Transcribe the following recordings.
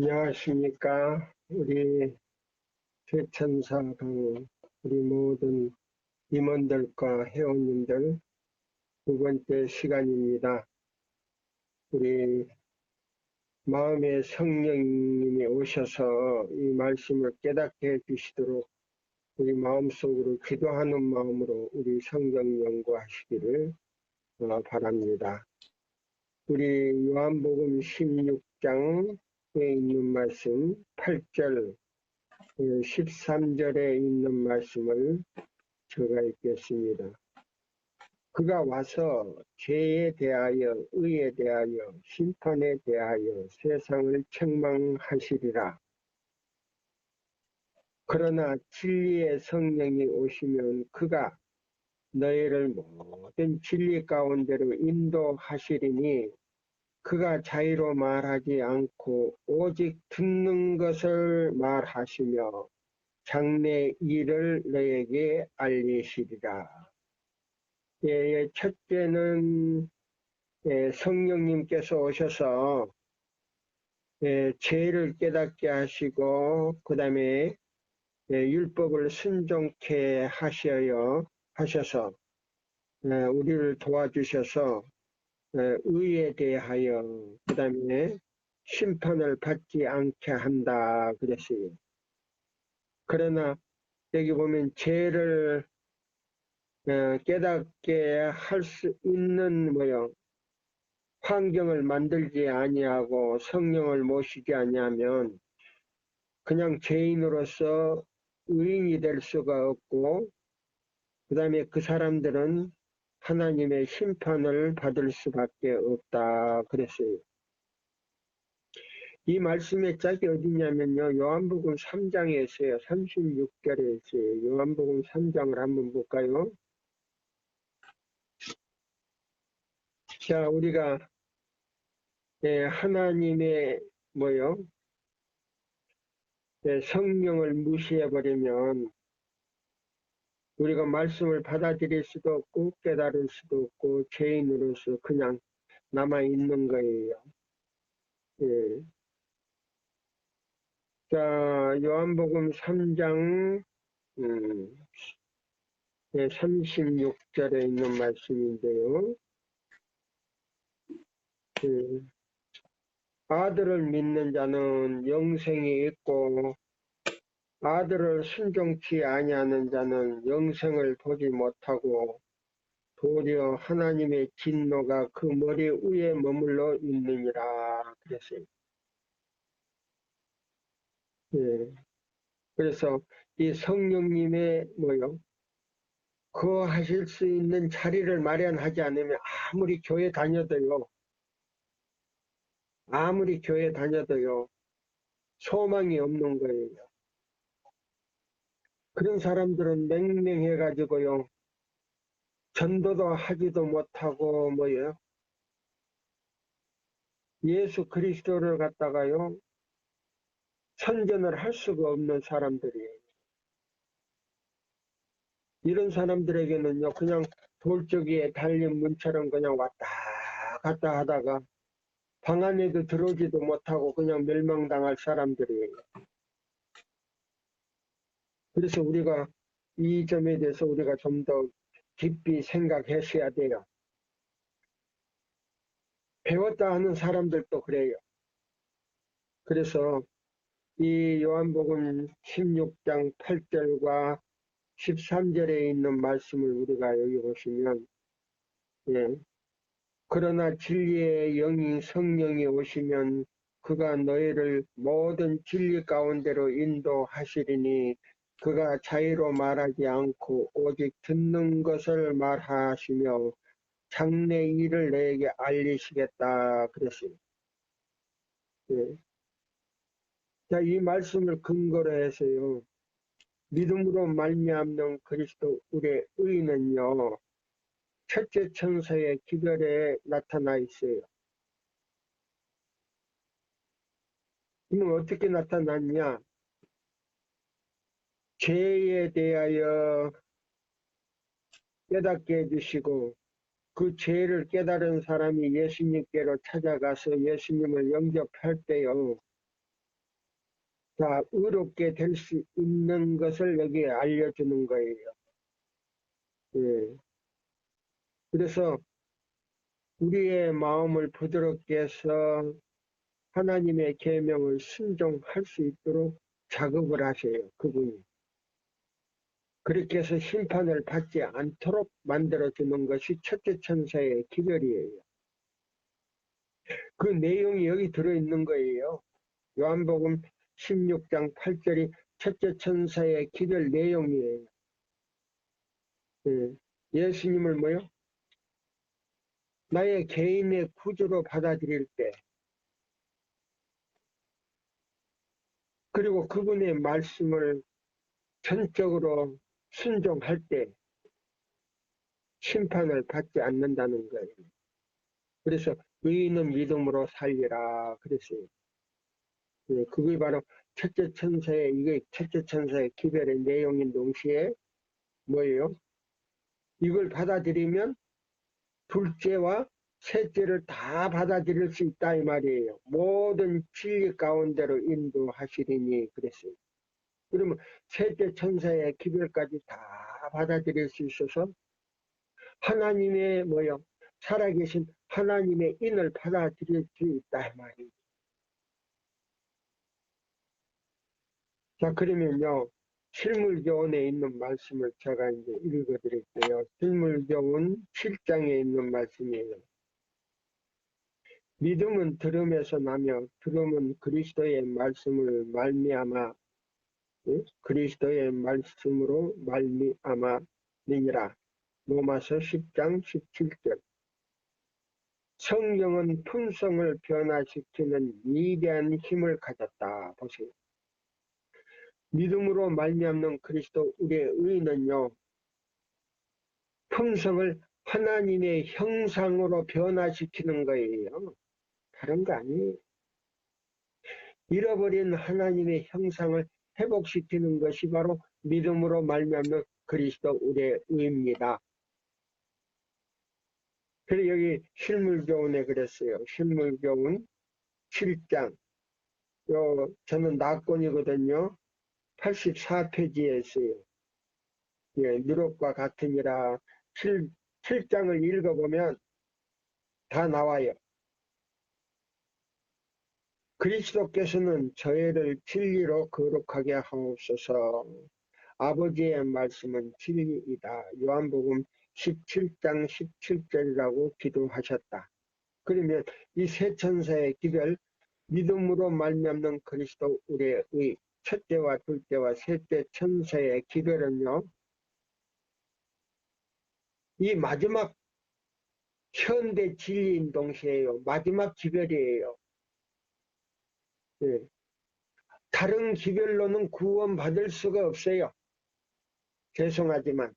안녕하십니까. 우리 최천사강 우리 모든 임원들과 회원님들 두 번째 시간입니다. 우리 마음의 성령님이 오셔서 이 말씀을 깨닫게 해주시도록 우리 마음속으로 기도하는 마음으로 우리 성경 연구하시기를 바랍니다. 우리 요한복음 16장에 있는 말씀 8절 13절에 있는 말씀을 제가 읽겠습니다. 그가 와서 죄에 대하여 의에 대하여 심판에 대하여 세상을 책망하시리라. 그러나 진리의 성령이 오시면 그가 너희를 모든 진리 가운데로 인도하시리니 그가 자의로 말하지 않고 오직 듣는 것을 말하시며 장래 일을 너에게 알리시리라. 첫째는 성령님께서 오셔서 죄를 깨닫게 하시고 그 다음에 율법을 순종케 하셔서 우리를 도와주셔서 의에 대하여 그 다음에 심판을 받지 않게 한다 그랬어요. 그러나 여기 보면 죄를 깨닫게 할 수 있는 환경을 만들지 아니하고 성령을 모시지 아니하면 그냥 죄인으로서 의인이 될 수가 없고 그 다음에 그 사람들은 하나님의 심판을 받을 수밖에 없다 그랬어요. 이 말씀의 짝이 어디냐면요. 요한복음 3장에 있어요. 36절에 있어요. 요한복음 3장을 한번 볼까요? 자, 우리가 하나님의 성령을 무시해버리면 우리가 말씀을 받아들일 수도 없고 깨달을 수도 없고 죄인으로서 그냥 남아있는 거예요. 예. 자, 요한복음 3장 36절에 있는 말씀인데요. 아들을 믿는 자는 영생이 있고 아들을 순종치 아니하는 자는 영생을 보지 못하고 도리어 하나님의 진노가 그 머리 위에 머물러 있느니라 그랬어요. 예. 그래서 이 성령님의 거하실 수 있는 자리를 마련하지 않으면 아무리 교회 다녀도요 소망이 없는 거예요. 그런 사람들은 맹맹해가지고요 전도도 하지도 못하고 예수 그리스도를 갖다가요 선전을 할 수가 없는 사람들이에요. 이런 사람들에게는요 그냥 돌적이에 달린 문처럼 그냥 왔다 갔다 하다가 방 안에도 들어오지도 못하고 그냥 멸망당할 사람들이에요. 그래서 우리가 이 점에 대해서 우리가 좀 더 깊이 생각하셔야 돼요. 배웠다 하는 사람들도 그래요. 그래서 이 요한복음 16장 8절과 13절에 있는 말씀을 우리가 여기 보시면 그러나 진리의 영이 성령이 오시면 그가 너희를 모든 진리 가운데로 인도하시리니 그가 자의로 말하지 않고 오직 듣는 것을 말하시며 장래 일을 너에게 알리시겠다 그랬어요. 자, 이 말씀을 근거로 해서요. 믿음으로 말미암는 그리스도 우리의 의는요. 첫째 천사의 기별에 나타나 있어요. 그러면 어떻게 나타났냐? 죄에 대하여 깨닫게 해주시고 그 죄를 깨달은 사람이 예수님께로 찾아가서 예수님을 영접할 때요. 자, 의롭게 될 수 있는 것을 여기에 알려주는 거예요. 예. 그래서 우리의 마음을 부드럽게 해서 하나님의 계명을 순종할 수 있도록 작업을 하세요. 그분이. 그렇게 해서 심판을 받지 않도록 만들어주는 것이 첫째 천사의 기별이에요. 그 내용이 여기 들어있는 거예요. 요한복음 16장 8절이 첫째 천사의 기별 내용이에요. 예수님을 뭐요? 나의 개인의 구주로 받아들일 때, 그리고 그분의 말씀을 전적으로 순종할 때 심판을 받지 않는다는 거예요. 그래서 의인은 믿음으로 살리라 그랬어요. 그게 바로 이게 첫째 천사의 기별의 내용인 동시에 뭐예요? 이걸 받아들이면 둘째와 셋째를 다 받아들일 수 있다 이 말이에요. 모든 진리 가운데로 인도하시리니 그랬어요. 그러면 셋째 천사의 기별까지 다 받아들일 수 있어서 하나님의 뭐요? 살아계신 하나님의 인을 받아들일 수 있다 이 말이에요. 자, 그러면요. 실물교훈에 있는 말씀을 제가 이제 읽어드릴게요. 실물교훈 7장에 있는 말씀이에요. 믿음은 들음에서 나며 들음은 그리스도의 말씀을 말미암아 그리스도의 말씀으로 말미암아니라. 로마서 10장 17절. 성령은 품성을 변화시키는 위대한 힘을 가졌다. 보세요. 믿음으로 말미암는 그리스도 우리의 의는요. 품성을 하나님의 형상으로 변화시키는 거예요. 다른 거 아니에요. 잃어버린 하나님의 형상을 회복시키는 것이 바로 믿음으로 말미암는 그리스도 우리의 의입니다. 그래서 여기 실물교훈에 그랬어요. 실물교훈 7장. 저는 낙권이거든요. 84페이지에 있어요. 예, 누룩과 같으니라 7장을 읽어보면 다 나와요. 그리스도께서는 저희를 진리로 거룩하게 하옵소서. 아버지의 말씀은 진리이다. 요한복음 17장 17절이라고 기도하셨다. 그러면 이 세 천사의 기별, 믿음으로 말미암는 그리스도 우리의 의, 첫째와 둘째와 셋째 천사의 기별은요. 이 마지막 현대 진리인 동시에요. 마지막 기별이에요. 예. 다른 기별로는 구원받을 수가 없어요. 죄송하지만.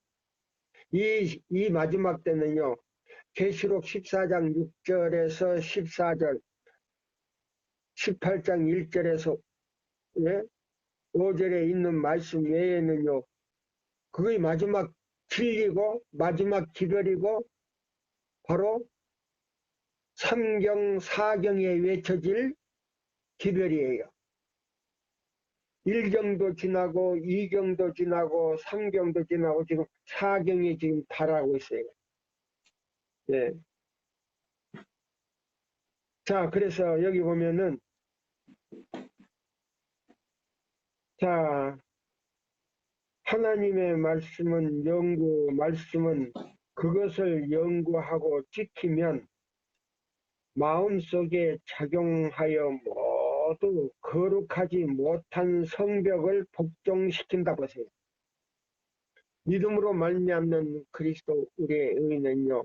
이 마지막 때는요. 계시록 14장 6절에서 14절, 18장 1절에서 5절에 있는 말씀 외에는요. 그게 마지막 진리고 마지막 기별이고 바로 3경, 4경에 외쳐질 기별이에요. 1경도 지나고 2경도 지나고 3경도 지나고 지금 4경이 지금 달하고 있어요. 예. 자, 그래서 여기 보면은 자, 하나님의 말씀은 그것을 연구하고 지키면 마음속에 작용하여 모두 거룩하지 못한 성벽을 복종시킨다 보세요. 믿음으로 말미암는 그리스도 우리의 의는요.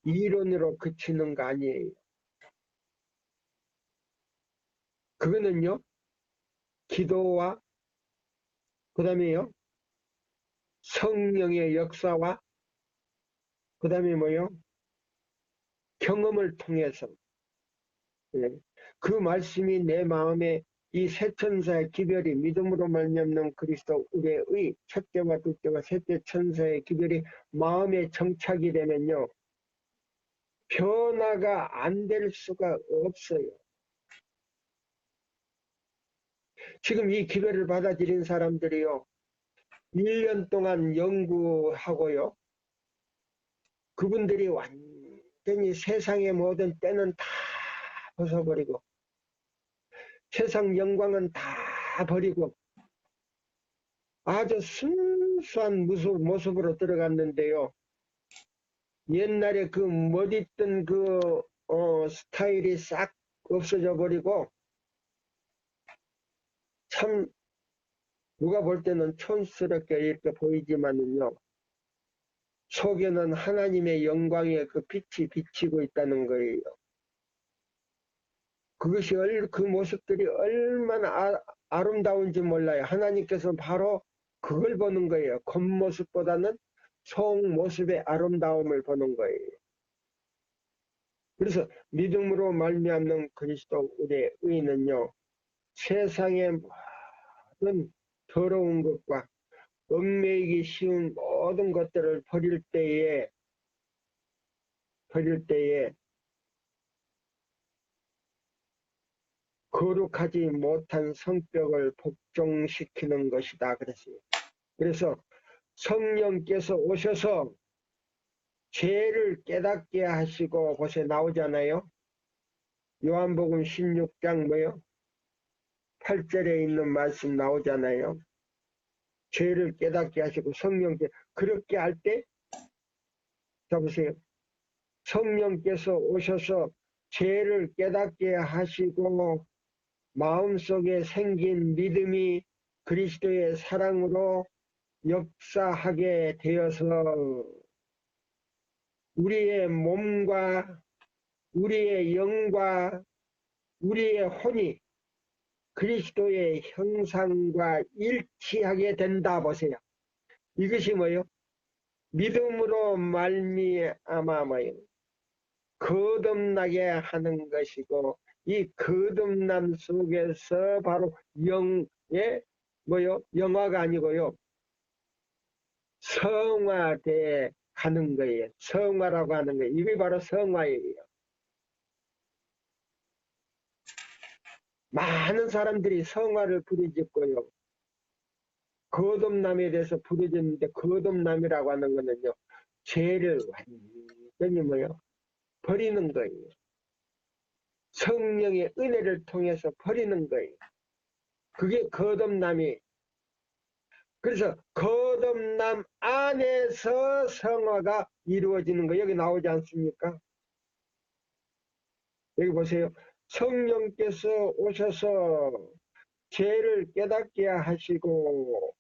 이론으로 그치는 거 아니에요. 그거는요. 기도와 그 다음에요. 성령의 역사와 그 다음에 뭐요? 경험을 통해서 그 말씀이 내 마음에 이 세 천사의 기별이 믿음으로 말미암는 그리스도 우리의 의 첫째와 둘째와 셋째 천사의 기별이 마음에 정착이 되면요. 변화가 안 될 수가 없어요. 지금 이 기별을 받아들인 사람들이요, 1년 동안 연구하고요, 그분들이 완전히 세상의 모든 때는 다 벗어버리고 세상 영광은 다 버리고 아주 순수한 모습으로 들어갔는데요. 옛날에 그 멋있던 그 스타일이 싹 없어져 버리고 참 누가 볼 때는 촌스럽게 이렇게 보이지만은요, 속에는 하나님의 영광의 그 빛이 비치고 있다는 거예요. 그것이 그 모습들이 얼마나 아름다운지 몰라요. 하나님께서 바로 그걸 보는 거예요. 겉모습보다는 속 모습의 아름다움을 보는 거예요. 그래서 믿음으로 말미암는 그리스도 우리의 의는요, 세상의 모든 더러운 것과 얽매이기 쉬운 모든 것들을 버릴 때에 거룩하지 못한 성격을 복종시키는 것이다 그랬어요. 그래서 성령께서 오셔서 죄를 깨닫게 하시고 곳에 나오잖아요. 요한복음 16장 뭐요? 8절에 있는 말씀 나오잖아요. 죄를 깨닫게 하시고 성령께 그렇게 할 때, 자 보세요. 성령께서 오셔서 죄를 깨닫게 하시고 마음속에 생긴 믿음이 그리스도의 사랑으로 역사하게 되어서 우리의 몸과 우리의 영과 우리의 혼이 그리스도의 형상과 일치하게 된다 보세요. 이것이 뭐요? 믿음으로 말미암아 뭐요? 거듭나게 하는 것이고, 이 거듭남 속에서 바로 영의 뭐요? 영화가 아니고요, 성화돼 가는 거예요. 성화라고 하는 거예요. 이게 바로 성화예요. 많은 사람들이 성화를 부르짖고요, 거듭남에 대해서 부르짖는데, 거듭남이라고 하는 거는요, 죄를 완전히 뭐요? 버리는 거예요. 성령의 은혜를 통해서 버리는 거예요. 그게 거듭남이. 그래서 거듭남 안에서 성화가 이루어지는 거 여기 나오지 않습니까? 여기 보세요. 성령께서 오셔서 죄를 깨닫게 하시고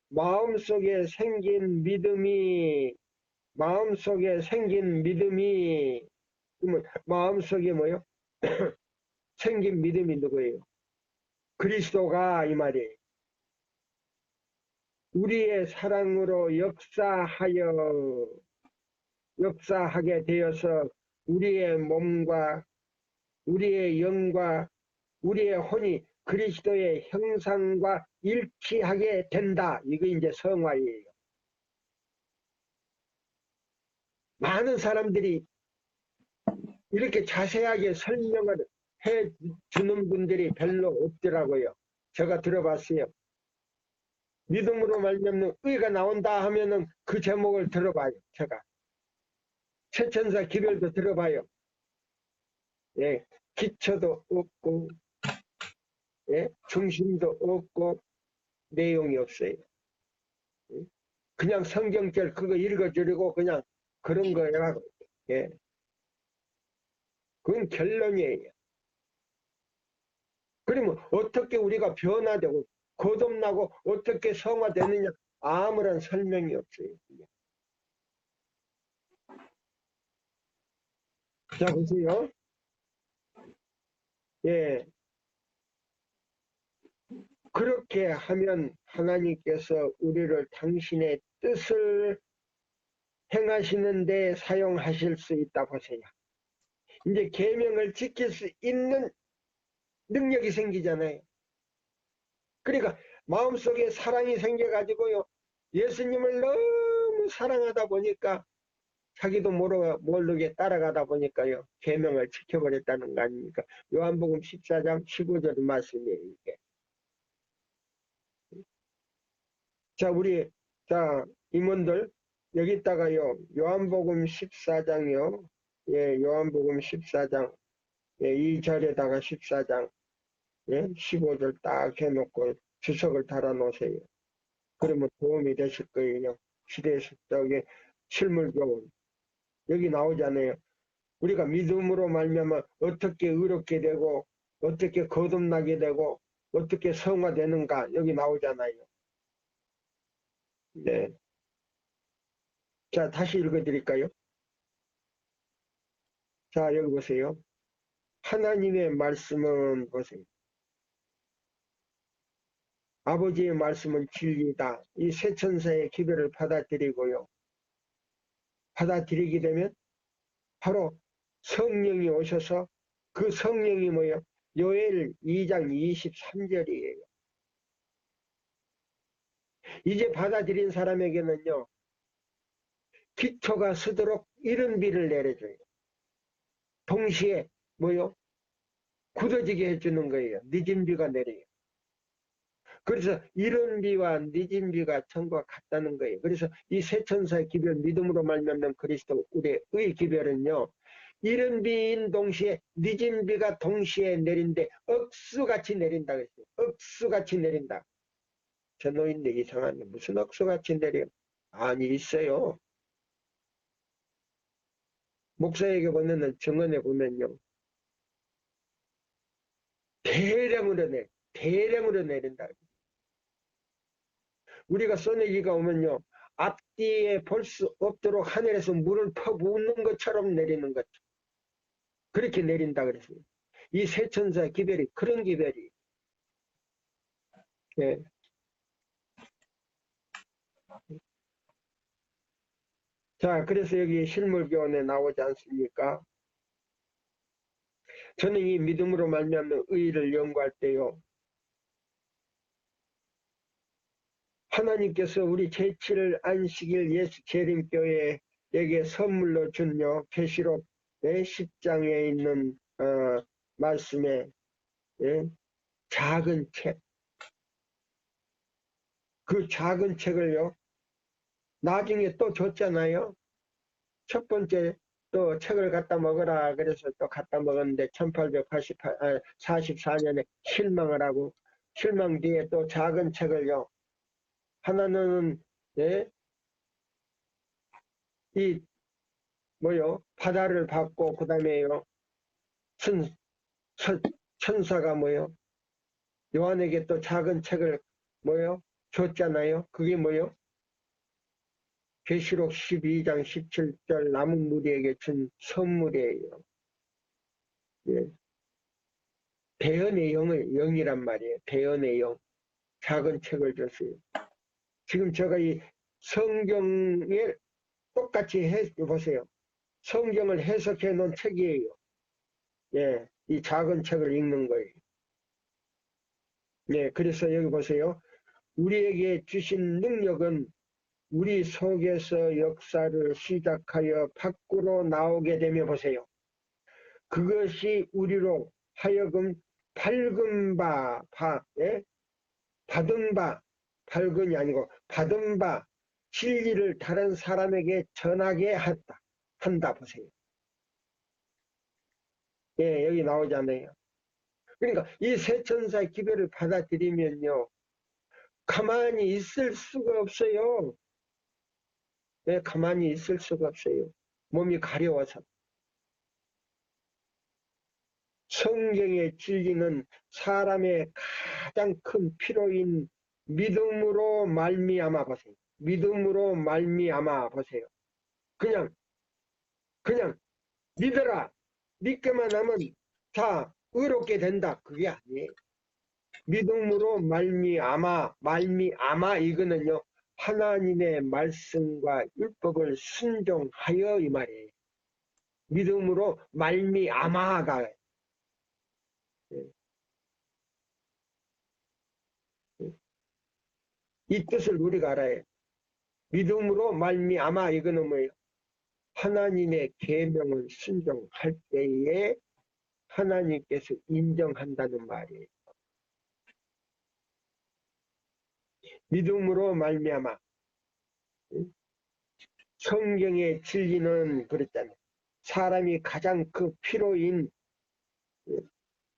마음속에 생긴 믿음이 그러면 마음속에 뭐요? 생긴 믿음이 누구예요? 그리스도가 이 말이에요. 우리의 사랑으로 역사하게 되어서 우리의 몸과 우리의 영과 우리의 혼이 그리스도의 형상과 일치하게 된다. 이거 이제 성화예요. 많은 사람들이 이렇게 자세하게 설명을 해주는 분들이 별로 없더라고요. 제가 들어봤어요. 믿음으로 말미암는 의가 나온다 하면은 그 제목을 들어봐요. 제가 최천사 기별도 들어봐요. 예, 기초도 없고, 예, 중심도 없고, 내용이 없어요. 그냥 성경절 그거 읽어주려고 그냥 그런 거라고. 예, 그건 결론이에요. 그러면 어떻게 우리가 변화되고 거듭나고 어떻게 성화되느냐? 아무런 설명이 없어요. 자, 보세요. 예. 그렇게 하면 하나님께서 우리를 당신의 뜻을 행하시는 데 사용하실 수 있다 보세요. 이제 계명을 지킬 수 있는 능력이 생기잖아요. 그러니까 마음속에 사랑이 생겨가지고요, 예수님을 너무 사랑하다 보니까 자기도 모르게 따라가다 보니까요, 계명을 지켜버렸다는 거 아닙니까? 요한복음 14장 15절 말씀이에요. 이게. 자, 임원들, 여기다가요, 요한복음 14장이요. 예, 요한복음 14장. 예, 이 절에다가 14장, 예, 15절 딱 해놓고 주석을 달아 놓으세요. 그러면 도움이 되실 거예요. 시대 속에 실물교훈. 여기 나오잖아요. 우리가 믿음으로 말미암아 어떻게 의롭게 되고, 어떻게 거듭나게 되고, 어떻게 성화되는가, 여기 나오잖아요. 네. 자, 다시 읽어드릴까요? 자, 여기 보세요. 하나님의 말씀은 보세요. 아버지의 말씀은 진리다. 이 세 천사의 기별을 받아들이고요. 받아들이게 되면 바로 성령이 오셔서 그 성령이 뭐예요? 요엘 2장 23절이에요. 이제 받아들인 사람에게는요. 기초가 서도록 이른 비를 내려줘요. 동시에 뭐요? 굳어지게 해주는 거예요. 늦은 비가 내려요. 그래서 이른 비와 늦은 비가 전과 같다는 거예요. 그래서 이 세 천사의 기별, 믿음으로 말미암는 그리스도 우리의 기별은요. 이른 비인 동시에 늦은 비가 동시에 내린데 억수같이 내린다 그랬어요. 억수같이 내린다. 저 노인네 이상하네. 무슨 억수같이 내려? 아니 있어요. 목사에게 보내는 증언에 보면요. 대량으로 내린다. 우리가 소나기가 오면요. 앞뒤에 볼 수 없도록 하늘에서 물을 퍼붓는 것처럼 내리는 것. 그렇게 내린다 그랬어요. 이 세천사 기별이 그런 기별이. 예. 자, 그래서 여기 실물교훈에 나오지 않습니까? 저는 이 믿음으로 말미암는 의를 연구할 때요. 하나님께서 우리 제7 안식일 예수 재림교회에게 선물로 준요. 계시록 10장에 있는 말씀에 예? 작은 책. 그 작은 책을요. 나중에 또 줬잖아요. 첫 번째 또 책을 갖다 먹어라. 그래서 또 갖다 먹었는데 1844년에 실망을 하고 실망 뒤에 또 작은 책을요. 하나는 예? 이 뭐요? 바다를 받고 그다음에요. 천, 천사가 뭐요? 요한에게 또 작은 책을 뭐요? 줬잖아요. 그게 뭐요? 계시록 12장 17절 남은 무리에게 준 선물이에요. 예. 대언의 영이란 말이에요. 대언의 영. 작은 책을 줬어요. 지금 제가 이 성경에 똑같이 보세요. 성경을 해석해 놓은 책이에요. 예. 이 작은 책을 읽는 거예요. 예. 그래서 여기 보세요. 우리에게 주신 능력은 우리 속에서 역사를 시작하여 밖으로 나오게 되며 보세요. 그것이 우리로 하여금 받은 밝은이 아니고 받은 바 진리를 다른 사람에게 전하게 한다 보세요. 예, 여기 나오잖아요. 그러니까 이 세 천사의 기별을 받아들이면요. 가만히 있을 수가 없어요. 예, 가만히 있을 수가 없어요. 몸이 가려워서. 성경의 진리는 사람의 가장 큰 필요인 믿음으로 말미암아 보세요. 믿음으로 말미암아 보세요. 그냥 믿어라. 믿기만 하면 다 의롭게 된다. 그게 아니에요. 믿음으로 말미암아 이거는요. 하나님의 말씀과 율법을 순종하여 이 말이에요. 믿음으로 말미암아가 이 뜻을 우리가 알아야 믿음으로 말미암아 이거는 뭐예요? 하나님의 계명을 순종할 때에 하나님께서 인정한다는 말이에요. 믿음으로 말미암아. 성경의 진리는 그랬잖아요. 사람이 가장 그 필요인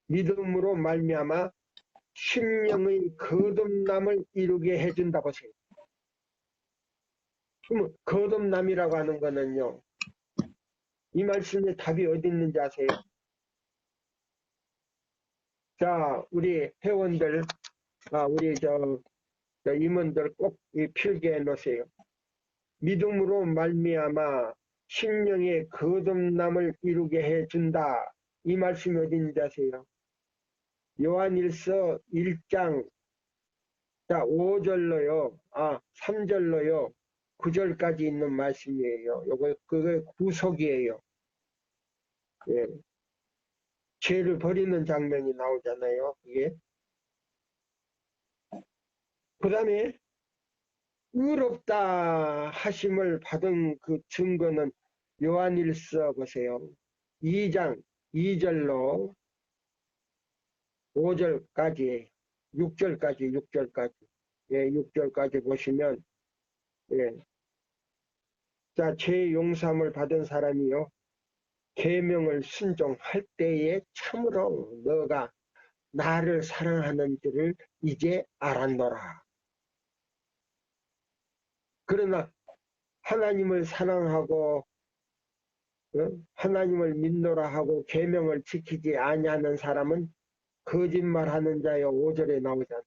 믿음으로 말미암아 심령의 거듭남을 이루게 해준다 보세요. 그러면 거듭남이라고 하는 거는요, 이 말씀에 답이 어디 있는지 아세요? 자, 우리 회원들, 우리 저 임원들 꼭 필기해 놓으세요. 믿음으로 말미암아 심령의 거듭남을 이루게 해준다. 이 말씀이 어디 있는지 아세요? 요한일서 1장 5절로요, 3절로요, 9절까지 있는 말씀이에요. 그게 구속이에요. 예. 죄를 버리는 장면이 나오잖아요. 그게. 그 다음에 의롭다 하심을 받은 그 증거는 요한일서 보세요. 2장 2절로 5절까지 6절까지 예, 6절까지 보시면 예. 자, 죄 용서함을 받은 사람이요, 계명을 순종할 때에 참으로 너가 나를 사랑하는 줄을 이제 알았노라. 그러나 하나님을 사랑하고 하나님을 믿노라 하고 계명을 지키지 아니하는 사람은 거짓말하는 자여. 5절에 나오잖아.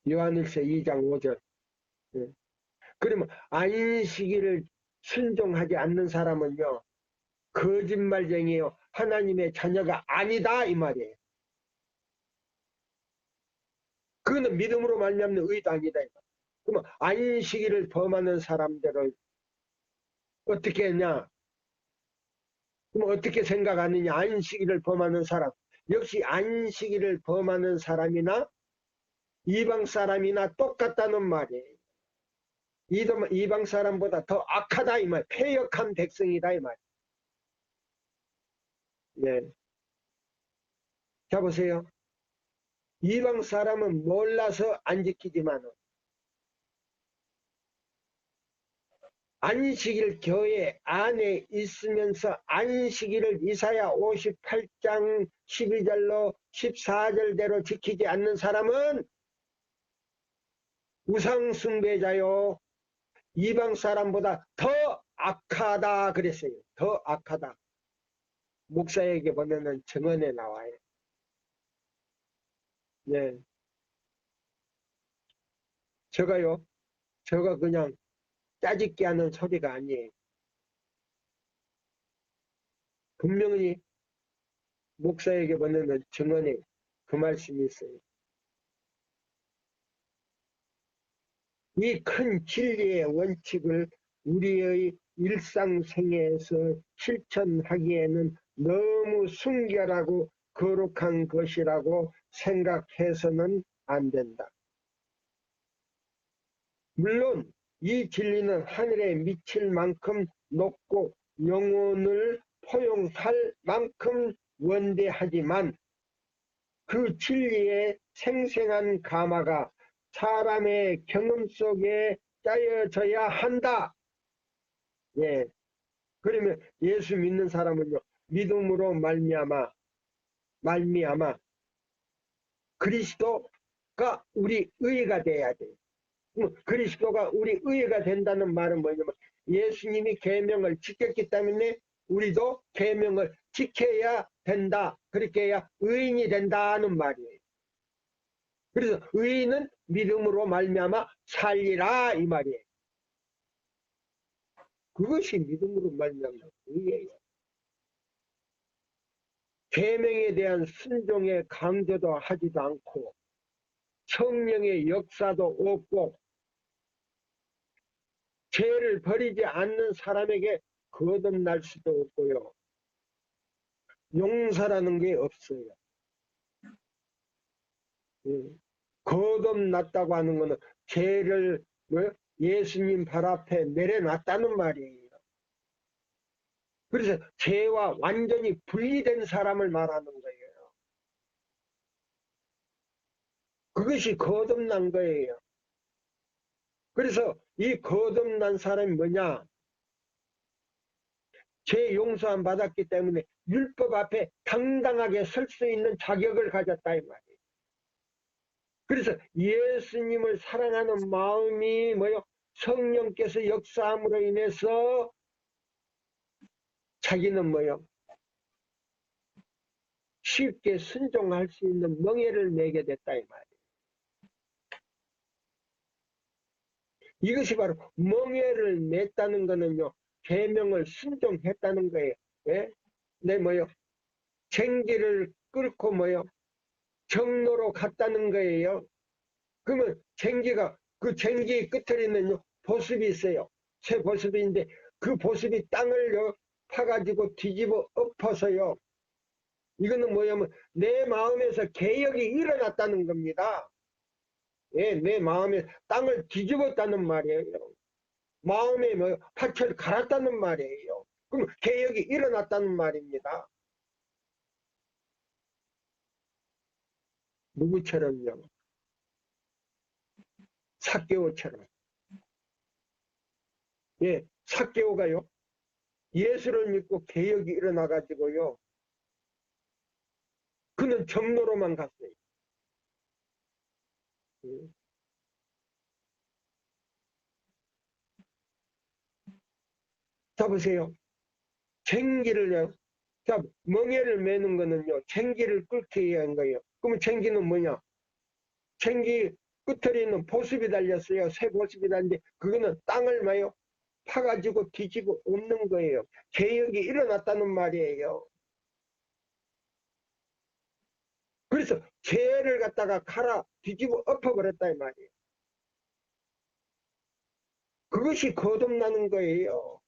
요한일서 2장 5절. 그러면 안식일을 순종하지 않는 사람은요, 거짓말쟁이요, 하나님의 자녀가 아니다 이 말이에요. 그거는 믿음으로 말미암는 의도 아니다. 그러면 안식일을 범하는 사람들을 어떻게 했냐? 그럼 어떻게 생각하느냐? 안식일을 범하는 사람. 역시 안식일을 범하는 사람이나 이방 사람이나 똑같다는 말이에요. 이방 사람보다 더 악하다 이 말. 패역한 백성이다 이 말. 네. 자 보세요. 이방 사람은 몰라서 안 지키지만 안식일 교회 안에 있으면서 안식일을 이사야 58장 12절로 14절대로 지키지 않는 사람은 우상숭배자요, 이방 사람보다 더 악하다 그랬어요. 더 악하다. 목사에게 보면은 증언에 나와요. 네. 제가 그냥 짜집게 하는 소리가 아니에요. 분명히 목사에게 보내는 증언에 그 말씀이 있어요. 이 큰 진리의 원칙을 우리의 일상생활에서 실천하기에는 너무 순결하고 거룩한 것이라고 생각해서는 안 된다. 물론 이 진리는 하늘에 미칠 만큼 높고 영혼을 포용할 만큼 원대하지만 그 진리의 생생한 가마가 사람의 경험 속에 짜여져야 한다. 예. 그러면 예수 믿는 사람은요, 믿음으로 말미암아 그리스도가 우리 의가 돼야 돼요. 그리스도가 우리 의가 된다는 말은 뭐냐면 예수님이 계명을 지켰기 때문에 우리도 계명을 지켜야 된다. 그렇게 해야 의인이 된다는 말이에요. 그래서 의인은 믿음으로 말미암아 살리라 이 말이에요. 그것이 믿음으로 말미암는 의예요. 계명에 대한 순종의 강조도 하지도 않고 성령의 역사도 없고 죄를 버리지 않는 사람에게 거듭날 수도 없고요. 용서라는 게 없어요. 거듭났다고 하는 것은 죄를 예수님 발 앞에 내려놨다는 말이에요. 그래서 죄와 완전히 분리된 사람을 말하는 거예요. 그것이 거듭난 거예요. 그래서 이 거듭난 사람이 뭐냐? 죄 용서함 받았기 때문에 율법 앞에 당당하게 설 수 있는 자격을 가졌다 이 말이에요. 그래서 예수님을 사랑하는 마음이 뭐요? 성령께서 역사함으로 인해서 자기는 뭐요? 쉽게 순종할 수 있는 멍에를 매게 됐다 이 말이에요. 이것이 바로 멍에를 맸다는 거는요, 계명을 순종했다는 거예요. 예? 네, 뭐요? 쟁기를 끌고 뭐요? 정로로 갔다는 거예요. 그러면 쟁기가, 그 쟁기 끝에는요, 보습이 있어요. 새 보습인데, 그 보습이 땅을 파가지고 뒤집어 엎어서요. 이거는 뭐냐면, 내 마음에서 개혁이 일어났다는 겁니다. 예, 내 마음에 땅을 뒤집었다는 말이에요. 마음에 뭐 밭을 갈았다는 말이에요. 그럼 개혁이 일어났다는 말입니다. 누구처럼요? 삭개오처럼. 예, 삭개오가요. 예수를 믿고 개혁이 일어나가지고요. 그는 점로로만 갔어요. 예. 자, 보세요. 쟁기를요. 자, 멍에를 매는 거는요. 쟁기를 끓게 해야 하는 거예요. 그러면 쟁기는 뭐냐? 쟁기 끝에 있는 보습이 달렸어요. 새 보습이 달렸는데 그거는 땅을 마요. 파가지고 뒤집어 엎는 거예요. 개혁이 일어났다는 말이에요. 그래서 죄를 갖다가 갈아 뒤집어 엎어버렸다 이 말이에요. 그것이 거듭나는 거예요.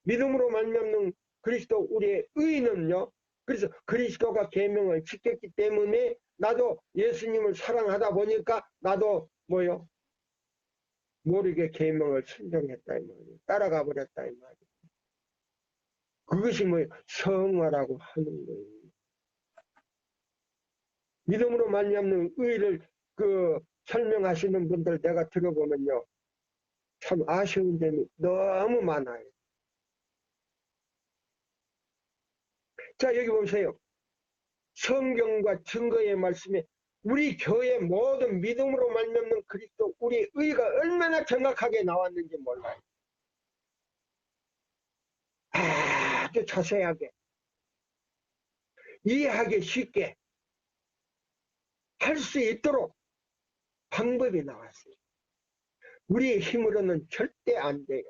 믿음으로 말미암는 그리스도 우리의 의는요. 그래서 그리스도가 계명을 지켰기 때문에 나도 예수님을 사랑하다 보니까 나도 뭐요? 모르게 계명을 순종했다 이 말이에요. 따라가 버렸다 이 말이에요. 그것이 뭐예요? 성화라고 하는 거예요. 믿음으로 말미암는 의를 설명하시는 분들 내가 들어보면요. 참 아쉬운 점이 너무 많아요. 자, 여기 보세요. 성경과 증거의 말씀에 우리 교회 모든 믿음으로 말미암는 그리스도 우리 의가 얼마나 정확하게 나왔는지 몰라요. 아주 자세하게 이해하기 쉽게 할 수 있도록 방법이 나왔어요. 우리의 힘으로는 절대 안 돼요.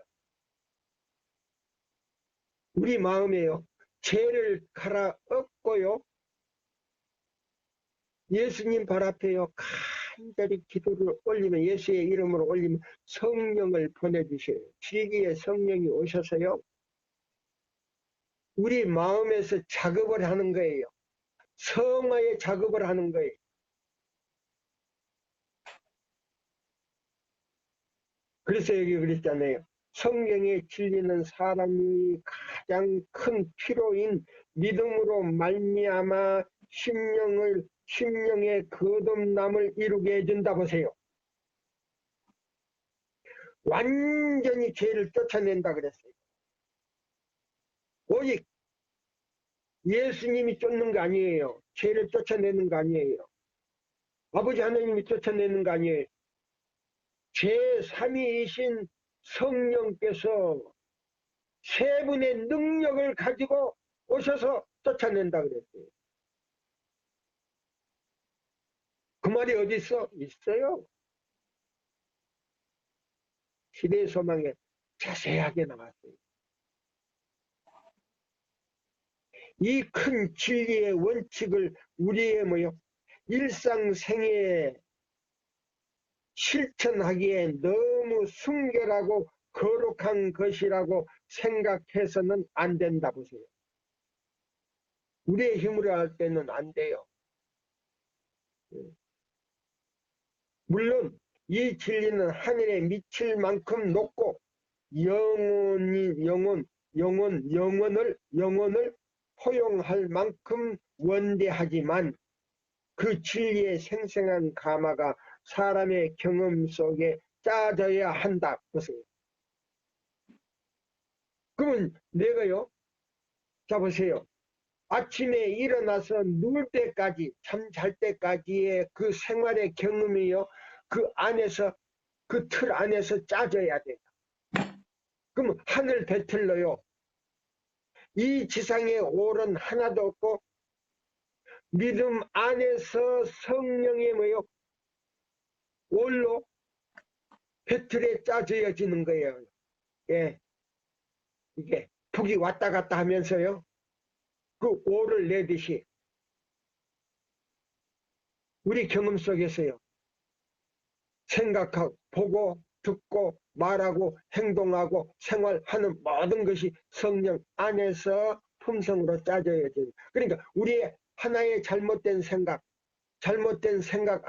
우리 마음에요. 죄를 갈아엎고요. 예수님 발 앞에요. 간절히 기도를 올리면 예수의 이름으로 올리면 성령을 보내주셔요. 지기의 성령이 오셔서요. 우리 마음에서 작업을 하는 거예요. 성화의 작업을 하는 거예요. 그래서 여기 그랬잖아요. 성경의 진리는 사람이 가장 큰 필요인 믿음으로 말미암아 심령의 거듭남을 이루게 해준다 보세요. 완전히 죄를 쫓아낸다 그랬어요. 오직 예수님이 쫓는 거 아니에요. 죄를 쫓아내는 거 아니에요. 아버지 하나님이 쫓아내는 거 아니에요. 제3위이신 성령께서 세 분의 능력을 가지고 오셔서 쫓아낸다 그랬어요. 그 말이 어디 있어? 있어요. 시대의 소망에 자세하게 나왔어요. 이 큰 진리의 원칙을 우리의 일상생애에 실천하기에 너무 순결하고 거룩한 것이라고 생각해서는 안 된다 보세요. 우리의 힘으로 할 때는 안 돼요. 물론 이 진리는 하늘에 미칠 만큼 높고 영혼을 포용할 만큼 원대하지만 그 진리의 생생한 감화가 사람의 경험 속에 짜져야 한다. 보세요. 그러면 내가요, 자 보세요. 아침에 일어나서 누울 때까지, 잠 잘 때까지의 그 생활의 경험이요, 그 안에서, 그 틀 안에서 짜져야 돼요. 그럼 하늘 배틀로요, 이 지상에 올은 하나도 없고, 믿음 안에서 성령의 뭐요, 올로 배틀에 짜져지는 거예요. 예, 이게 북이 왔다 갔다 하면서요, 그 올을 내듯이 우리 경험 속에서요, 생각하고 보고 듣고 말하고 행동하고 생활하는 모든 것이 성령 안에서 품성으로 짜져야 돼요. 그러니까 우리의 하나의 잘못된 생각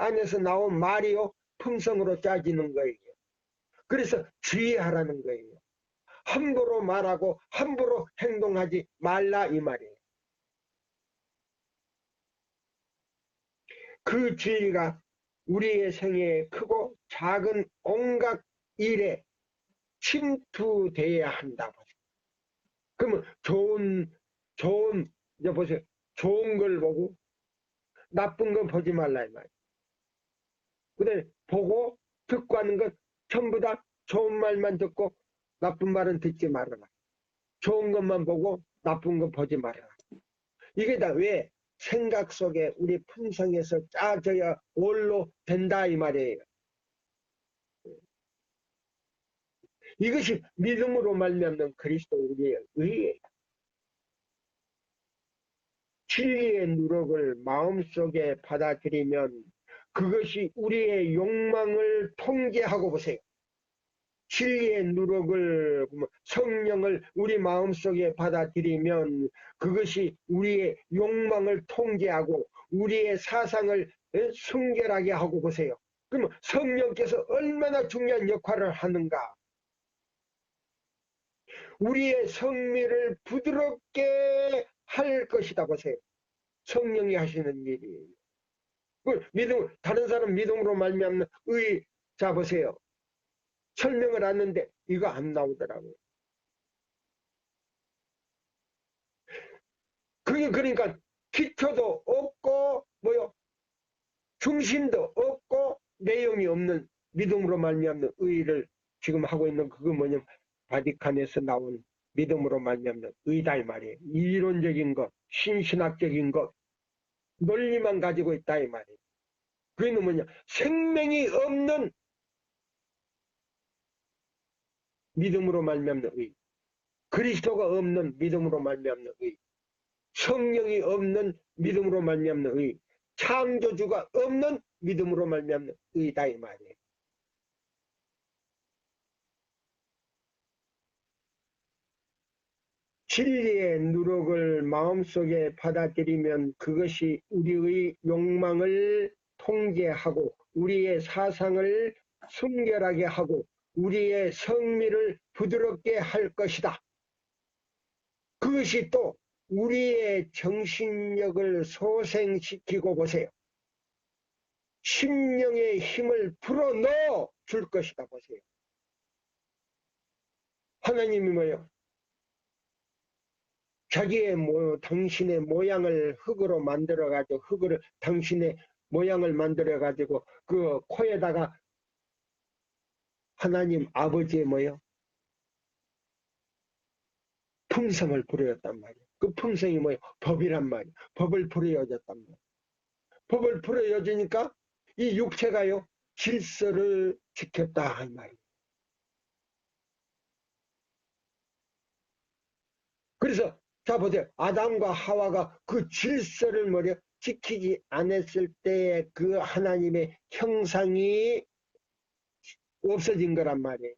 안에서 나온 말이요, 품성으로 짜지는 거예요. 그래서 주의하라는 거예요. 함부로 말하고 함부로 행동하지 말라 이 말이에요. 그 주의가 우리의 생애에 크고 작은 온갖 일에 침투돼야 한다. 그러면 이제 보세요. 좋은 걸 보고 나쁜 건 보지 말라 이 말이에요. 근데 보고 듣고 하는 건 전부 다 좋은 말만 듣고 나쁜 말은 듣지 말아라. 좋은 것만 보고 나쁜 거 보지 말아라. 이게 다 왜? 생각 속에 우리 품성에서 짜져야 올로 된다 이 말이에요. 이것이 믿음으로 말미암는 그리스도 우리의 의예요. 진리의 누룩을 마음속에 받아들이면 그것이 우리의 욕망을 통제하고 보세요. 진리의 누룩을 성령을 우리 마음속에 받아들이면 그것이 우리의 욕망을 통제하고 우리의 사상을 순결하게 하고 보세요. 그러면 성령께서 얼마나 중요한 역할을 하는가. 우리의 성미를 부드럽게 할 것이다 보세요. 성령이 하시는 일이에요. 믿음, 다른 사람 믿음으로 말미암는 의, 자 보세요. 설명을 하는데 이거 안 나오더라고요. 그게 그러니까 기초도 없고 뭐요? 중심도 없고 내용이 없는 믿음으로 말미암는 의를 지금 하고 있는 그거 뭐냐면 바티칸에서 나온 믿음으로 말미암는 의다 이 말이에요. 이론적인 것, 신신학적인 것, 논리만 가지고 있다 이 말이에요. 그게 뭐냐? 생명이 없는 믿음으로 말미암는 의, 그리스도가 없는 믿음으로 말미암는 의, 성령이 없는 믿음으로 말미암는 의, 창조주가 없는 믿음으로 말미암는 의다 이 말이에요. 진리의 누룩을 마음속에 받아들이면 그것이 우리의 욕망을 통제하고 우리의 사상을 순결하게 하고 우리의 성미를 부드럽게 할 것이다. 그것이 또 우리의 정신력을 소생시키고 보세요. 심령의 힘을 불어넣어 줄 것이다 보세요. 하나님이 뭐예요? 자기의 당신의 모양을 흙으로 만들어가지고 흙으로 당신의 모양을 만들어가지고 그 코에다가 하나님 아버지의 뭐예요? 품성을 부여줬단 말이에요. 그 품성이 뭐예요? 법이란 말이에요. 법을 부여줬단 말이에요. 법을 부여주니까 이 육체가요 질서를 지켰다 한 말이에요. 그래서 자 보세요. 아담과 하와가 그 질서를 뭐려 지키지 않았을 때의 그 하나님의 형상이 없어진 거란 말이에요.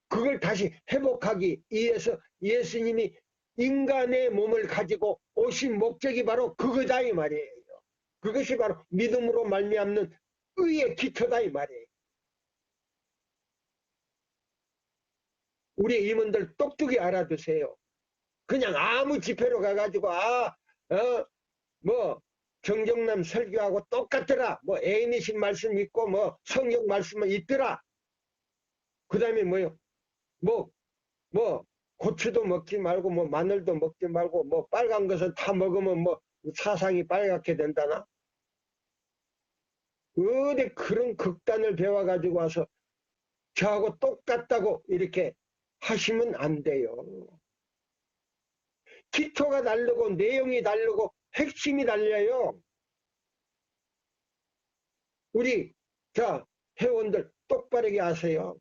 그걸 다시 회복하기 위해서 예수님이 인간의 몸을 가지고 오신 목적이 바로 그거다 이 말이에요. 그것이 바로 믿음으로 말미암는 의의 기초다 이 말이에요. 우리 임원들 똑똑히 알아두세요. 그냥 아무 집회로 가가지고 뭐 정정남 설교하고 똑같더라. 뭐 애인이신 말씀 있고 뭐 성경 말씀은 있더라. 그 다음에 뭐요? 뭐 고추도 먹지 말고 뭐 마늘도 먹지 말고 뭐 빨간 것은 다 먹으면 뭐 사상이 빨갛게 된다나? 어디 그런 극단을 배워가지고 와서 저하고 똑같다고 이렇게 하시면 안 돼요. 기초가 다르고 내용이 다르고 핵심이 달려요. 우리 자 회원들 똑바르게 하세요.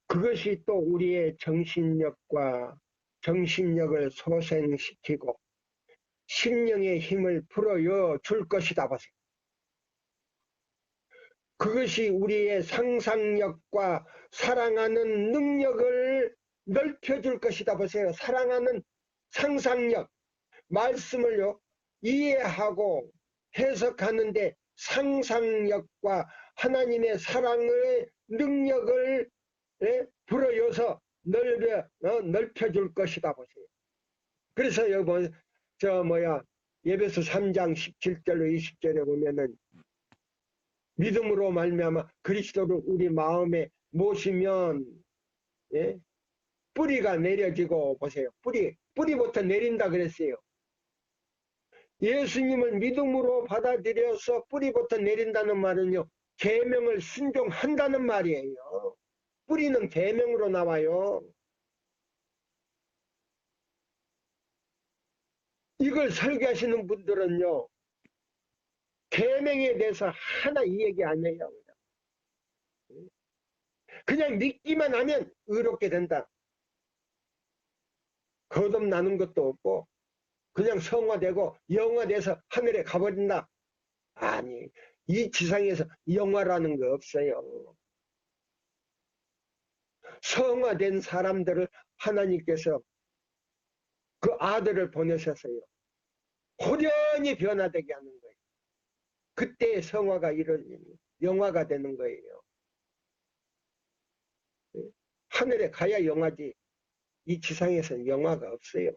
그것이 또 우리의 정신력과 정신력을 소생시키고 심령의 힘을 불어여 줄 것이다 보세요. 그것이 우리의 상상력과 사랑하는 능력을 넓혀줄 것이다 보세요. 사랑하는 상상력, 말씀을요 이해하고 해석하는데 상상력과 하나님의 사랑의 능력을 불어여서 넓혀줄 것이다 보세요. 그래서 여러분 예배서 3장 17절로 20절에 보면은 믿음으로 말미암아 그리스도를 우리 마음에 모시면 뿌리가 내려지고 보세요. 뿌리부터 내린다 그랬어요. 예수님을 믿음으로 받아들여서 뿌리부터 내린다는 말은요. 계명을 순종한다는 말이에요. 뿌리는 계명으로 나와요. 이걸 설교하시는 분들은요. 계명에 대해서 하나 이 얘기 안 해요. 그냥 믿기만 하면 의롭게 된다. 거듭나는 것도 없고 그냥 성화되고 영화돼서 하늘에 가버린다. 아니, 이 지상에서 영화라는 거 없어요. 성화된 사람들을 하나님께서 그 아들을 보내셨어요. 호련히 변화되게 하는 거예요. 그때 성화가 영화가 되는 거예요. 하늘에 가야 영화지. 이 지상에서는 영화가 없어요.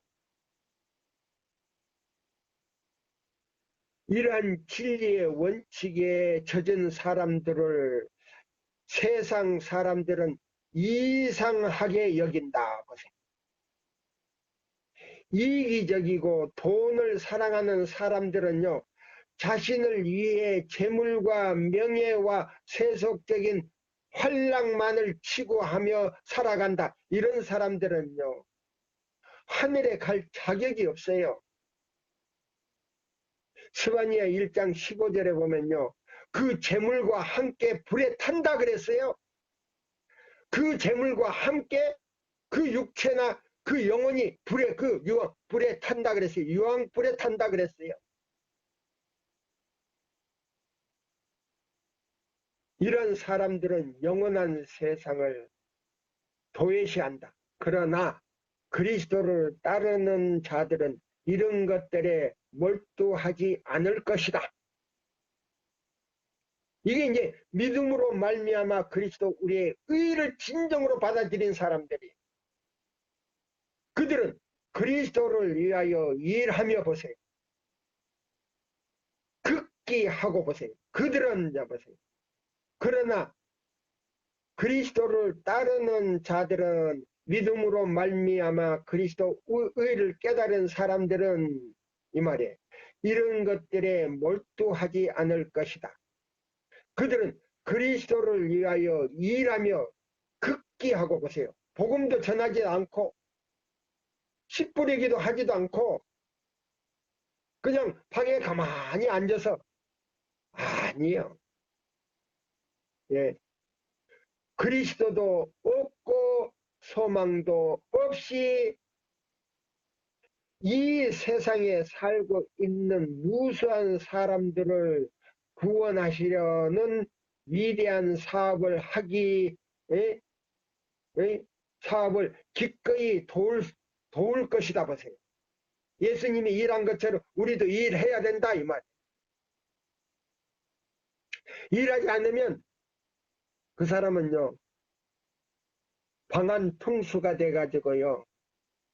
이러한 진리의 원칙에 젖은 사람들을 세상 사람들은 이상하게 여긴다. 보세요. 이기적이고 돈을 사랑하는 사람들은요. 자신을 위해 재물과 명예와 세속적인 활락만을 추구하며 살아간다. 이런 사람들은요. 하늘에 갈 자격이 없어요. 스바니아 1장 15절에 보면요. 그 재물과 함께 불에 탄다 그랬어요. 그 재물과 함께 그 육체나 그 영혼이 불에 탄다 그랬어요. 유황불에 탄다 그랬어요. 이런 사람들은 영원한 세상을 도외시한다. 그러나 그리스도를 따르는 자들은 이런 것들에 몰두하지 않을 것이다. 이게 이제 믿음으로 말미암아 그리스도 우리의 의를 진정으로 받아들인 사람들이 그들은 그리스도를 위하여 일하며 보세요. 극기 하고 보세요. 그들은 보세요. 그러나 그리스도를 따르는 자들은 믿음으로 말미암아 그리스도 의를 깨달은 사람들은 이 말이에요. 이런 것들에 몰두하지 않을 것이다. 그들은 그리스도를 위하여 일하며 극기하고 보세요. 복음도 전하지 않고 씨 뿌리기도 하지도 않고 그냥 방에 가만히 앉아서 아니요. 예. 그리스도도 없고 소망도 없이 이 세상에 살고 있는 무수한 사람들을 구원하시려는 위대한 사업을 사업을 기꺼이 도울 것이다 보세요. 예수님이 일한 것처럼 우리도 일해야 된다 이 말. 일하지 않으면 그 사람은요 방한 풍수가 돼가지고요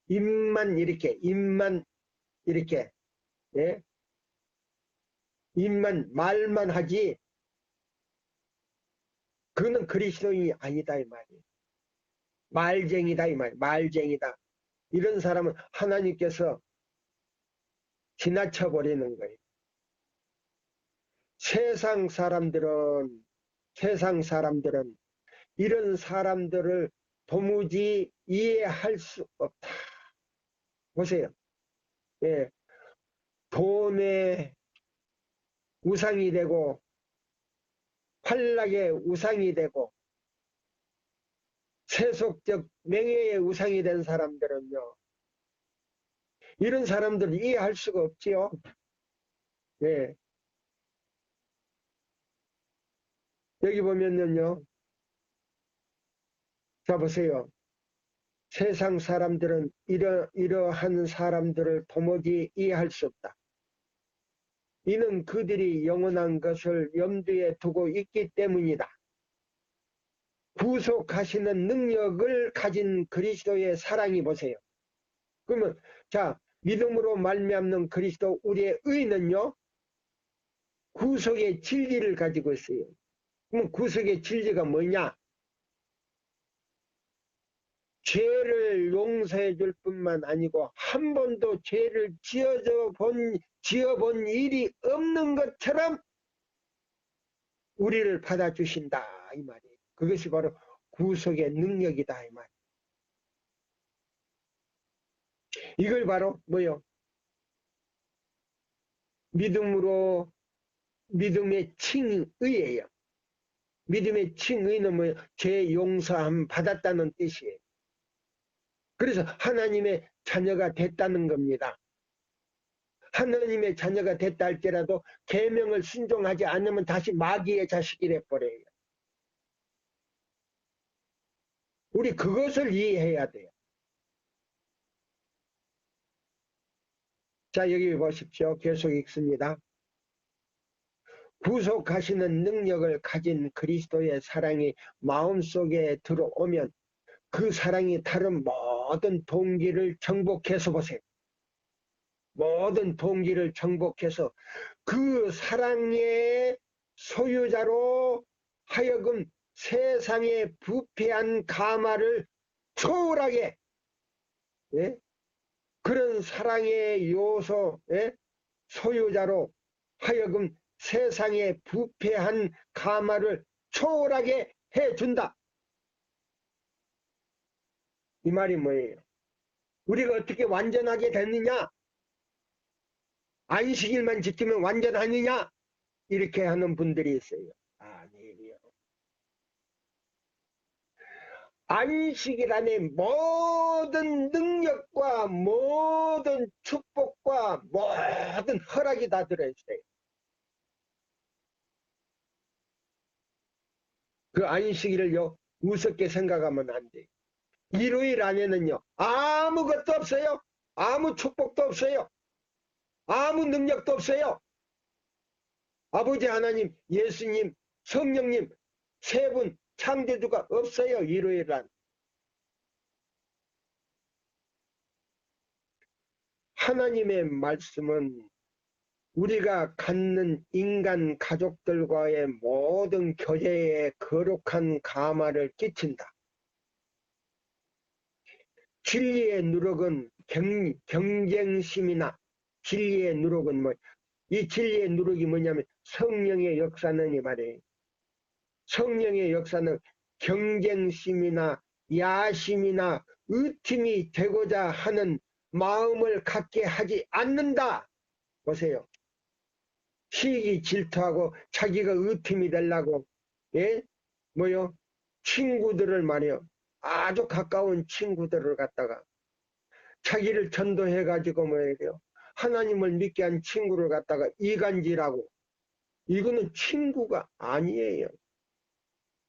입만 이렇게, 예? 입만, 말만 하지, 그는 그리스도인이 아니다, 이 말이에요. 말쟁이다, 이 말이에요. 말쟁이다. 이런 사람은 하나님께서 지나쳐버리는 거예요. 세상 사람들은 이런 사람들을 도무지 이해할 수 없다. 보세요. 예, 돈의 우상이 되고 활락의 우상이 되고 세속적 명예의 우상이 된 사람들은요. 이런 사람들은 이해할 수가 없지요. 예, 여기 보면요. 자 보세요. 세상 사람들은 이러한 사람들을 도무지 이해할 수 없다. 이는 그들이 영원한 것을 염두에 두고 있기 때문이다. 구속하시는 능력을 가진 그리스도의 사랑이 보세요. 그러면 자 믿음으로 말미암는 그리스도 우리의 의는요. 구속의 진리를 가지고 있어요. 그럼 구속의 진리가 뭐냐? 죄를 용서해 줄 뿐만 아니고 한 번도 죄를 지어본 일이 없는 것처럼 우리를 받아주신다 이 말이에요. 그것이 바로 구속의 능력이다 이 말. 이걸 바로 뭐요? 믿음의 칭의예요. 믿음의 칭의는 뭐예요? 죄 용서함 받았다는 뜻이에요. 그래서 하나님의 자녀가 됐다는 겁니다. 하나님의 자녀가 됐다 할지라도 계명을 순종하지 않으면 다시 마귀의 자식이 돼버려요. 우리 그것을 이해해야 돼요. 자 여기 보십시오. 계속 읽습니다. 구속하시는 능력을 가진 그리스도의 사랑이 마음속에 들어오면 그 사랑이 다른 모든 동기를 정복해서 보세요. 모든 동기를 정복해서 그 사랑의 소유자로 하여금 세상의 부패한 가마를 초월하게 예? 그런 사랑의 요소 소유자로 하여금 세상의 부패한 가마를 초월하게 해준다. 이 말이 뭐예요? 우리가 어떻게 완전하게 됐느냐? 안식일만 지키면 완전하느냐? 이렇게 하는 분들이 있어요. 아니에요. 안식일 안에 모든 능력과 모든 축복과 모든 허락이 다 들어있어요. 그 안식일을요 우습게 생각하면 안 돼요. 일요일 안에는요 아무것도 없어요. 아무 축복도 없어요. 아무 능력도 없어요. 아버지 하나님, 예수님, 성령님 세 분 창조주가 없어요. 일요일 안. 하나님의 말씀은 우리가 갖는 인간 가족들과의 모든 교제에 거룩한 가마를 끼친다. 진리의 누룩은 경쟁심이나 진리의 누룩은 이 진리의 누룩이 뭐냐면 성령의 역사는 이 말이에요. 성령의 역사는 경쟁심이나 야심이나 의심이 되고자 하는 마음을 갖게 하지 않는다. 보세요. 시기 질투하고 자기가 의심이 되려고 예? 뭐요? 친구들을 말이요. 아주 가까운 친구들을 갖다가 자기를 전도해가지고 뭐예요? 하나님을 믿게 한 친구를 갖다가 이간질하고 이거는 친구가 아니에요.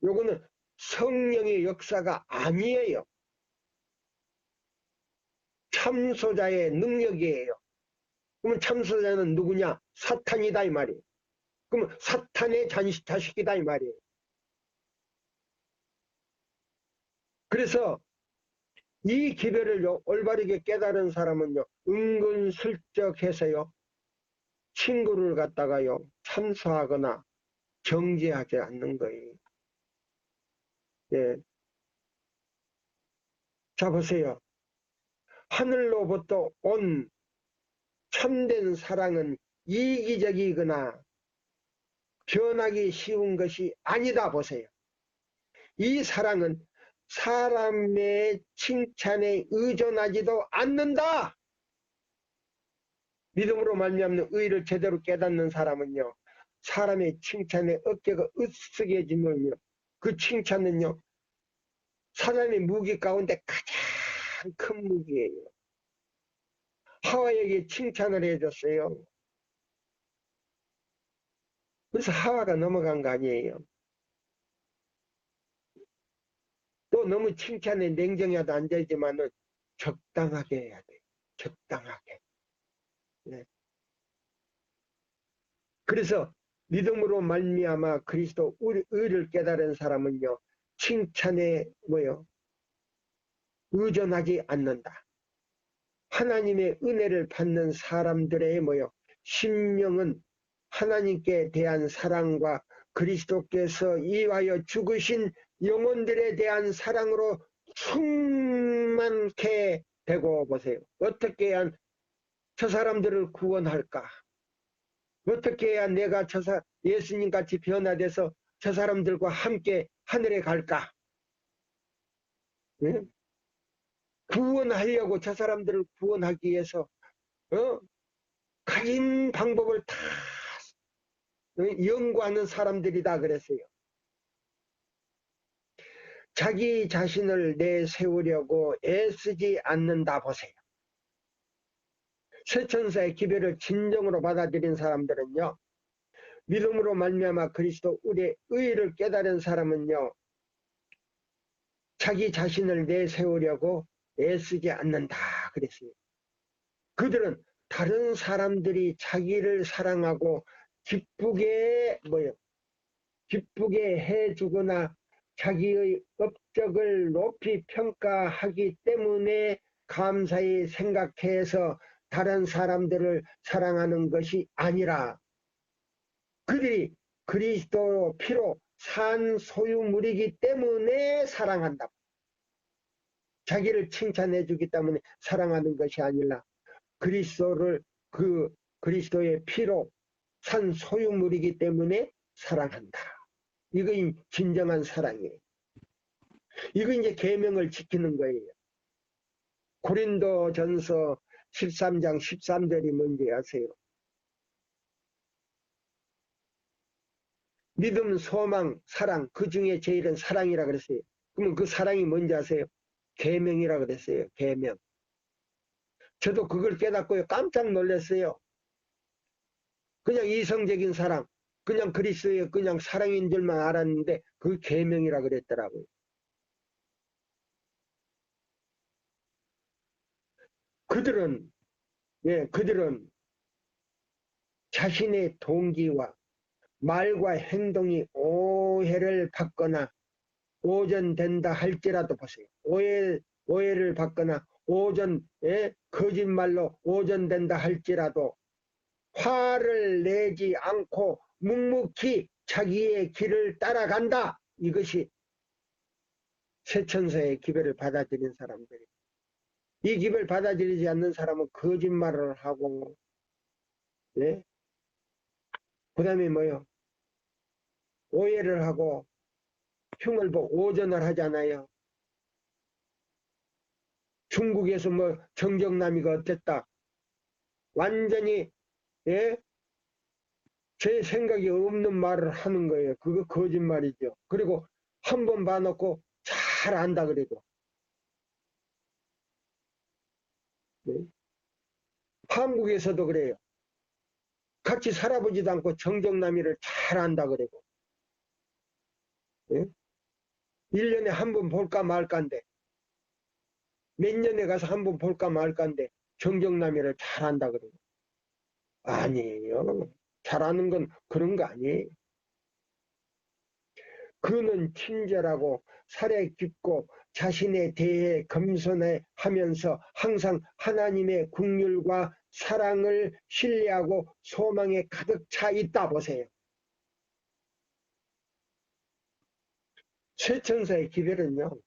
이거는 성령의 역사가 아니에요. 참소자의 능력이에요. 그러면 참소자는 누구냐? 사탄이다 이 말이에요. 그러면 사탄의 자식이다 이 말이에요. 그래서 이 기별을 올바르게 깨달은 사람은요, 은근슬쩍 해서요, 친구를 갖다가요, 참수하거나 정죄하지 않는 거예요. 예. 자, 보세요. 하늘로부터 온 참된 사랑은 이기적이거나 변하기 쉬운 것이 아니다. 보세요. 이 사랑은 사람의 칭찬에 의존하지도 않는다. 믿음으로 말미암는 의를 제대로 깨닫는 사람은요, 사람의 칭찬에 어깨가 으쓱해지면요, 그 칭찬은요, 사람의 무기 가운데 가장 큰 무기예요. 하와에게 칭찬을 해줬어요. 그래서 하와가 넘어간 거 아니에요. 또 너무 칭찬에 냉정해도 안 되지만은 적당하게 해야 돼요. 적당하게. 네. 그래서 믿음으로 말미암아 그리스도 의를 깨달은 사람은요, 칭찬에 의존하지 않는다. 하나님의 은혜를 받는 사람들의 심령은 하나님께 대한 사랑과 그리스도께서 이와여 죽으신 영혼들에 대한 사랑으로 충만케 되고, 보세요. 어떻게 해야 저 사람들을 구원할까? 어떻게 해야 내가 예수님 같이 변화돼서 저 사람들과 함께 하늘에 갈까? 응? 구원하려고, 저 사람들을 구원하기 위해서 가진 방법을 다 연구하는 사람들이다 그랬어요. 자기 자신을 내세우려고 애쓰지 않는다. 보세요. 쇠천사의 기별을 진정으로 받아들인 사람들은요, 믿음으로 말미암아 그리스도 우리의 의를 깨달은 사람은요, 자기 자신을 내세우려고 애쓰지 않는다 그랬어요. 그들은 다른 사람들이 자기를 사랑하고 기쁘게 기쁘게 해주거나 자기의 업적을 높이 평가하기 때문에 감사히 생각해서 다른 사람들을 사랑하는 것이 아니라, 그들이 그리스도 피로 산 소유물이기 때문에 사랑한다. 자기를 칭찬해 주기 때문에 사랑하는 것이 아니라 그리스도의 피로 산 소유물이기 때문에 사랑한다. 이거 진정한 사랑이에요. 이거 이제 계명을 지키는 거예요. 고린도전서 13장 13절이 뭔지 아세요? 믿음, 소망, 사랑, 그 중에 제일은 사랑이라 그랬어요. 그러면 그 사랑이 뭔지 아세요? 계명이라 그랬어요. 계명. 저도 그걸 깨닫고 깜짝 놀랐어요. 그냥 이성적인 사랑, 그냥 그리스도의 그냥 사랑인 줄만 알았는데 그 계명이라 그랬더라고요. 그들은 자신의 동기와 말과 행동이 오해를 받거나 오전된다 할지라도, 보세요. 오해를 받거나 거짓말로 오전된다 할지라도 화를 내지 않고 묵묵히 자기의 길을 따라간다. 이것이 세천사의 기별을 받아들인 사람들이에요. 이 기별 받아들이지 않는 사람은 거짓말을 하고, 예? 그 다음에 오해를 하고 흉을 보고 오전을 하잖아요. 중국에서 정정남이가 어땠다. 완전히, 예? 제 생각이 없는 말을 하는 거예요. 그거 거짓말이죠. 그리고 한 번 봐놓고 잘 안다 그래도. 네? 한국에서도 그래요. 같이 살아보지도 않고 정정남이를 잘 안다 그래도. 네? 1년에 한 번 볼까 말까인데, 몇 년에 가서 한 번 볼까 말까인데 정정남이를 잘 안다 그래도. 아니에요. 잘하는 건 그런 거 아니에요. 그는 친절하고 살에 깊고 자신에 대해 겸손해 하면서 항상 하나님의 긍휼과 사랑을 신뢰하고 소망에 가득 차 있다 보세요. 쇠천사의 기별은요,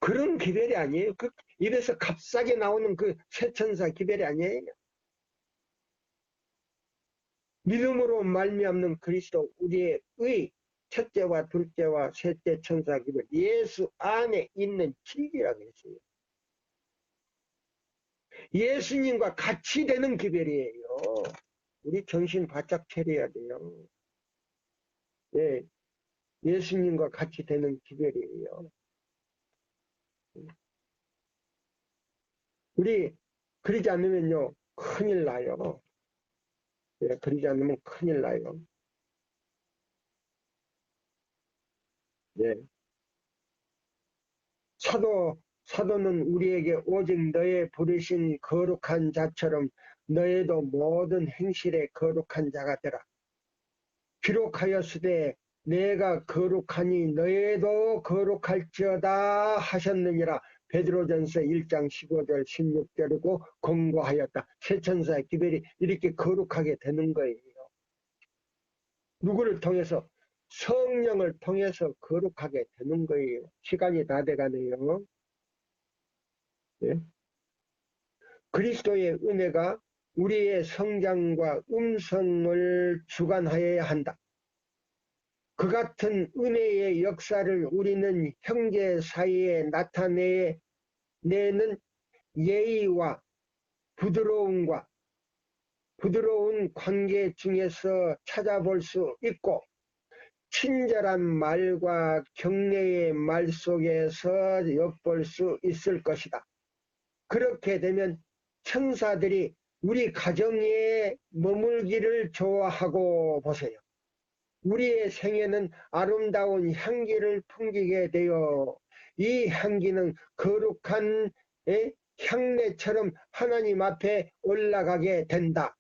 그런 기별이 아니에요. 그 입에서 값싸게 나오는 그 쇠천사 기별이 아니에요. 믿음으로 말미암는 그리스도 우리의 의 첫째와 둘째와 셋째 천사 기별, 예수 안에 있는 진리라고 했어요. 예수님과 같이 되는 기별이에요. 우리 정신 바짝 차려야 돼요. 예, 예수님과 같이 되는 기별이에요. 우리 그러지 않으면요, 큰일 나요. 예, 그러지 않으면 큰일 나요. 예. 사도는 우리에게 오직 너의 부르신 거룩한 자처럼 너희도 모든 행실에 거룩한 자가 되라. 기록하였으되 내가 거룩하니 너희도 거룩할지어다 하셨느니라. 베드로전서 1장 15절 16절이고 권고하였다. 세천사의 기별이 이렇게 거룩하게 되는 거예요. 누구를 통해서? 성령을 통해서 거룩하게 되는 거예요. 시간이 다 돼가네요. 예? 그리스도의 은혜가 우리의 성장과 음성을 주관하여야 한다. 그 같은 은혜의 역사를 우리는 형제 사이에 나타내는 예의와 부드러운 관계 중에서 찾아볼 수 있고, 친절한 말과 격려의 말 속에서 엿볼 수 있을 것이다. 그렇게 되면 천사들이 우리 가정에 머물기를 좋아하고 보세요. 우리의 생애는 아름다운 향기를 풍기게 되어 이 향기는 거룩한 향내처럼 하나님 앞에 올라가게 된다.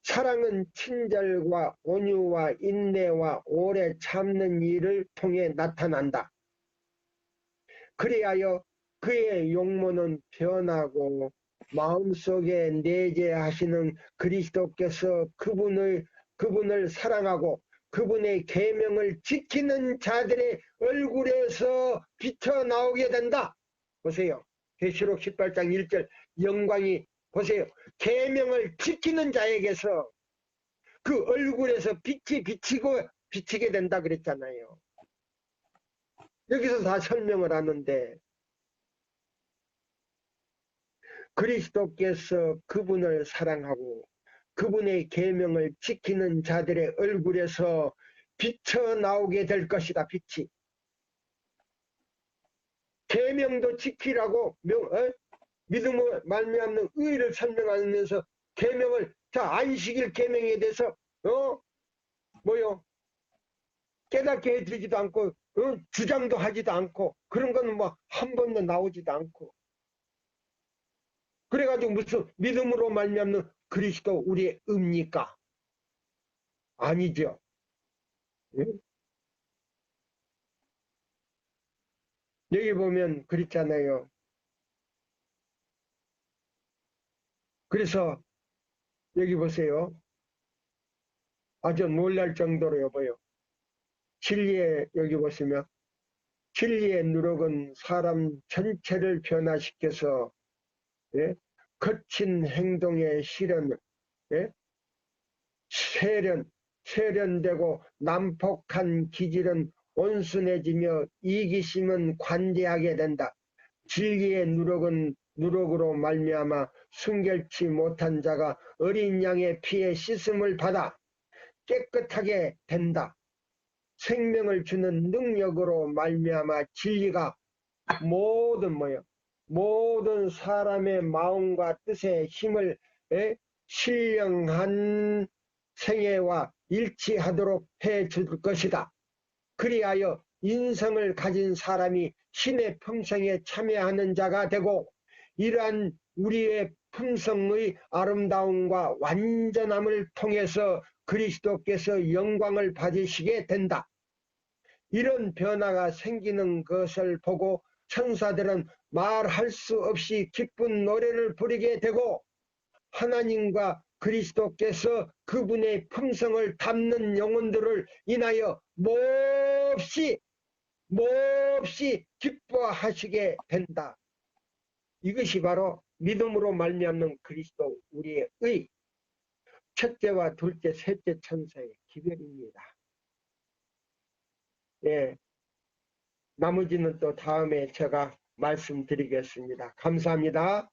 사랑은 친절과 온유와 인내와 오래 참는 일을 통해 나타난다. 그리하여 그의 용모는 변하고 마음속에 내재하시는 그리스도께서 그분을 사랑하고 그분의 계명을 지키는 자들의 얼굴에서 비쳐나오게 된다. 보세요. 계시록 18장 1절 영광이 보세요. 계명을 지키는 자에게서 그 얼굴에서 빛이 비치게 된다 그랬잖아요. 여기서 다 설명을 하는데 그리스도께서 그분을 사랑하고 그분의 계명을 지키는 자들의 얼굴에서 비쳐나오게 될 것이다. 빛이. 계명도 지키라고 믿음을 말미암는 의를 설명하면서 계명을 안식일 계명에 대해서 깨닫게 해드리지도 않고 주장도 하지도 않고 그런 거는 뭐 한 번도 나오지도 않고 그래가지고 무슨 믿음으로 말미암는 그리스도 우리의 의입니까? 아니죠. 예? 여기 보면 그렇잖아요. 그래서 여기 보세요. 아주 놀랄 정도로 여보요. 진리에 여기 보시면 진리의 누룩은 사람 전체를 변화시켜서 거친 행동의 실현을 세련되고 난폭한 기질은 온순해지며 이기심은 관대하게 된다. 진리의 누룩으로 말미암아 순결치 못한 자가 어린 양의 피에 씻음을 받아 깨끗하게 된다. 생명을 주는 능력으로 말미암아 진리가 모든 사람의 마음과 뜻의 힘을 신령한 생애와 일치하도록 해줄 것이다. 그리하여 인성을 가진 사람이 신의 품성에 참여하는 자가 되고 이러한 우리의 품성의 아름다움과 완전함을 통해서 그리스도께서 영광을 받으시게 된다. 이런 변화가 생기는 것을 보고 천사들은 말할 수 없이 기쁜 노래를 부르게 되고 하나님과 그리스도께서 그분의 품성을 담는 영혼들을 인하여 몹시 기뻐하시게 된다. 이것이 바로 믿음으로 말미암는 그리스도 우리의 의, 첫째와 둘째, 셋째 천사의 기별입니다. 예, 나머지는 또 다음에 제가 말씀드리겠습니다. 감사합니다.